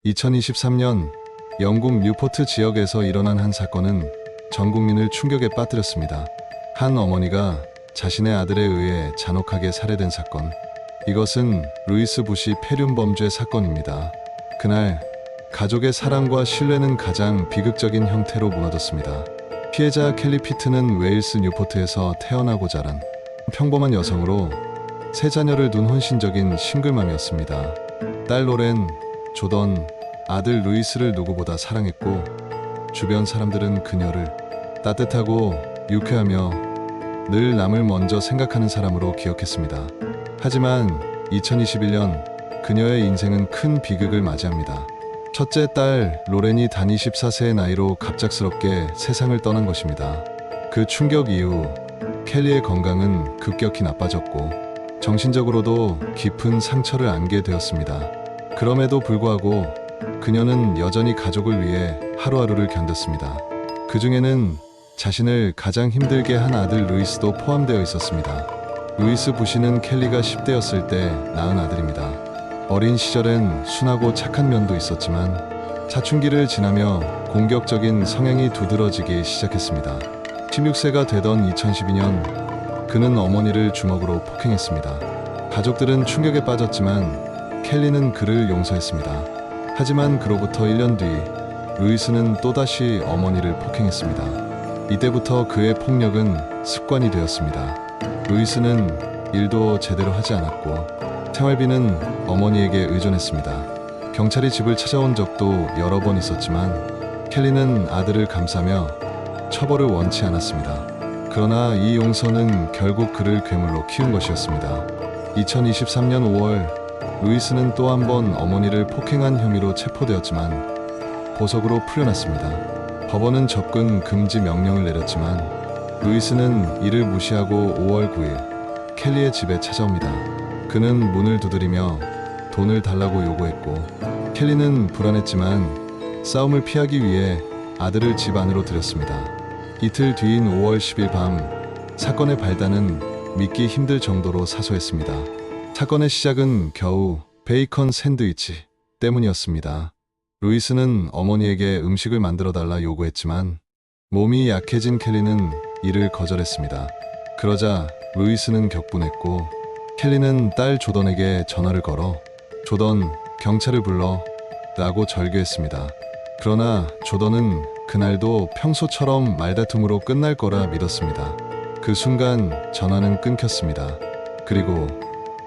2023년 영국 뉴포트 지역에서 일어난 한 사건은 전 국민을 충격에 빠뜨렸습니다. 한 어머니가 자신의 아들에 의해 잔혹하게 살해된 사건. 이것은 루이스 부시 폐륜 범죄 사건입니다. 그날 가족의 사랑과 신뢰는 가장 비극적인 형태로 무너졌습니다. 피해자 켈리 피트는 웨일스 뉴포트에서 태어나고 자란 평범한 여성으로 세 자녀를 둔 헌신적인 싱글맘이었습니다. 딸 로렌, 조던, 아들 루이스를 누구보다 사랑했고 주변 사람들은 그녀를 따뜻하고 유쾌하며 늘 남을 먼저 생각하는 사람으로 기억했습니다. 하지만 2021년 그녀의 인생은 큰 비극을 맞이합니다. 첫째 딸 로렌이 단 24세의 나이로 갑작스럽게 세상을 떠난 것입니다. 그 충격 이후 켈리의 건강은 급격히 나빠졌고 정신적으로도 깊은 상처를 안게 되었습니다. 그럼에도 불구하고 그녀는 여전히 가족을 위해 하루하루를 견뎠습니다. 그 중에는 자신을 가장 힘들게 한 아들 루이스도 포함되어 있었습니다. 루이스 부시는 켈리가 10대였을 때 낳은 아들입니다. 어린 시절엔 순하고 착한 면도 있었지만 사춘기를 지나며 공격적인 성향이 두드러지기 시작했습니다. 16세가 되던 2012년 그는 어머니를 주먹으로 폭행했습니다. 가족들은 충격에 빠졌지만 켈리는 그를 용서했습니다. 하지만 그로부터 1년 뒤 루이스는 또다시 어머니를 폭행했습니다. 이때부터 그의 폭력은 습관이 되었습니다. 루이스는 일도 제대로 하지 않았고 생활비는 어머니에게 의존했습니다. 경찰이 집을 찾아온 적도 여러 번 있었지만 켈리는 아들을 감싸며 처벌을 원치 않았습니다. 그러나 이 용서는 결국 그를 괴물로 키운 것이었습니다. 2023년 5월 루이스는 또 한 번 어머니를 폭행한 혐의로 체포되었지만 보석으로 풀려났습니다. 법원은 접근 금지 명령을 내렸지만 루이스는 이를 무시하고 5월 9일 켈리의 집에 찾아옵니다. 그는 문을 두드리며 돈을 달라고 요구했고 켈리는 불안했지만 싸움을 피하기 위해 아들을 집 안으로 들였습니다. 이틀 뒤인 5월 10일 밤 사건의 발단은 믿기 힘들 정도로 사소했습니다. 사건의 시작은 겨우 베이컨 샌드위치 때문이었습니다. 루이스는 어머니에게 음식을 만들어달라 요구했지만 몸이 약해진 켈리는 이를 거절했습니다. 그러자 루이스는 격분했고 켈리는 딸 조던에게 전화를 걸어 조던, 경찰을 불러 라고 절규했습니다. 그러나 조던은 그날도 평소처럼 말다툼으로 끝날 거라 믿었습니다. 그 순간 전화는 끊겼습니다. 그리고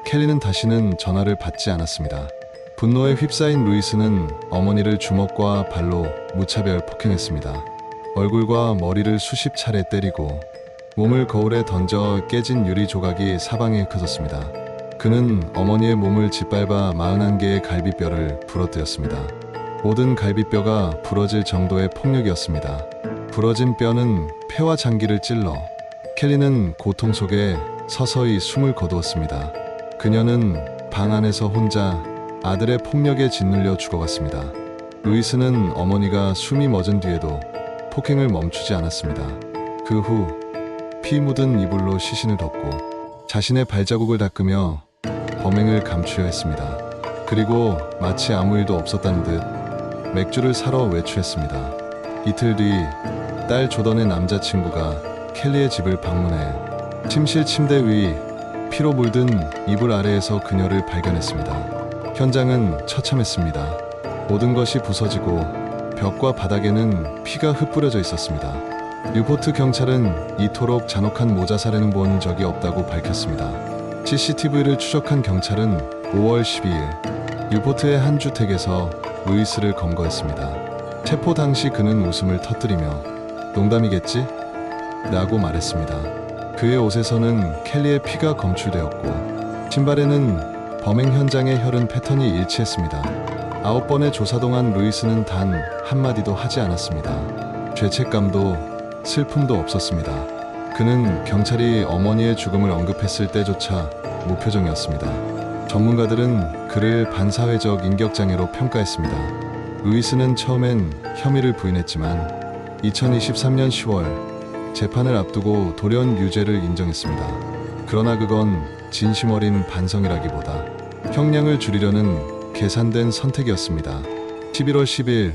켈리는 다시는 전화를 받지 않았습니다. 분노에 휩싸인 루이스는 어머니를 주먹과 발로 무차별 폭행했습니다. 얼굴과 머리를 수십 차례 때리고 몸을 거울에 던져 깨진 유리 조각이 사방에 흩어졌습니다. 그는 어머니의 몸을 짓밟아 41개의 갈비뼈를 부러뜨렸습니다. 모든 갈비뼈가 부러질 정도의 폭력이었습니다. 부러진 뼈는 폐와 장기를 찔러 켈리는 고통 속에 서서히 숨을 거두었습니다. 그녀는 방 안에서 혼자 아들의 폭력에 짓눌려 죽어갔습니다. 루이스는 어머니가 숨이 멎은 뒤에도 폭행을 멈추지 않았습니다. 그 후 피 묻은 이불로 시신을 덮고 자신의 발자국을 닦으며 범행을 감추려 했습니다. 그리고 마치 아무 일도 없었다는 듯 맥주를 사러 외출했습니다. 이틀 뒤 딸 조던의 남자친구가 켈리의 집을 방문해 침실 침대 위 피로 물든 이불 아래에서 그녀를 발견했습니다. 현장은 처참했습니다. 모든 것이 부서지고 벽과 바닥에는 피가 흩뿌려져 있었습니다. 뉴포트 경찰은 이토록 잔혹한 모자 살해는 본 적이 없다고 밝혔습니다. CCTV를 추적한 경찰은 5월 12일 뉴포트의 한 주택에서 루이스를 검거했습니다. 체포 당시 그는 웃음을 터뜨리며 농담이겠지? 라고 말했습니다. 그의 옷에서는 켈리의 피가 검출되었고 신발에는 범행 현장의 혈흔 패턴이 일치했습니다. 9번의 조사 동안 루이스는 단 한마디도 하지 않았습니다. 죄책감도 슬픔도 없었습니다. 그는 경찰이 어머니의 죽음을 언급했을 때조차 무표정이었습니다. 전문가들은 그를 반사회적 인격장애로 평가했습니다. 루이스는 처음엔 혐의를 부인했지만 2023년 10월 재판을 앞두고 돌연 유죄를 인정했습니다. 그러나 그건 진심 어린 반성이라기보다 형량을 줄이려는 계산된 선택이었습니다. 11월 10일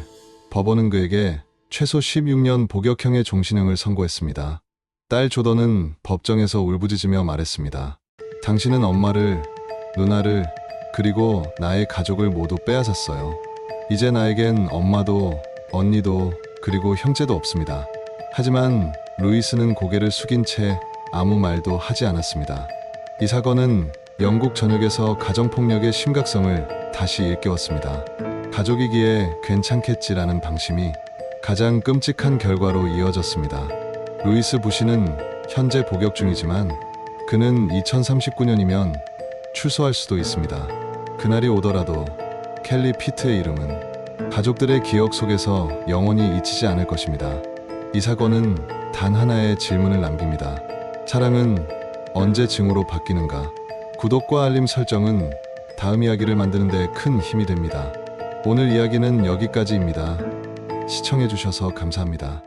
법원은 그에게 최소 16년 복역형의 종신형을 선고했습니다. 딸 조던은 법정에서 울부짖으며 말했습니다. 당신은 엄마를, 누나를, 그리고 나의 가족을 모두 빼앗았어요. 이제 나에겐 엄마도, 언니도, 그리고 형제도 없습니다. 하지만 루이스는 고개를 숙인 채 아무 말도 하지 않았습니다. 이 사건은 영국 전역에서 가정폭력의 심각성을 다시 일깨웠습니다. 가족이기에 괜찮겠지라는 방심이 가장 끔찍한 결과로 이어졌습니다. 루이스 부시는 현재 복역 중이지만 그는 2039년이면 출소할 수도 있습니다. 그날이 오더라도 켈리 피트의 이름은 가족들의 기억 속에서 영원히 잊히지 않을 것입니다. 이 사건은 단 하나의 질문을 남깁니다. 사랑은 언제 증오로 바뀌는가? 구독과 알림 설정은 다음 이야기를 만드는 데 큰 힘이 됩니다. 오늘 이야기는 여기까지입니다. 시청해주셔서 감사합니다.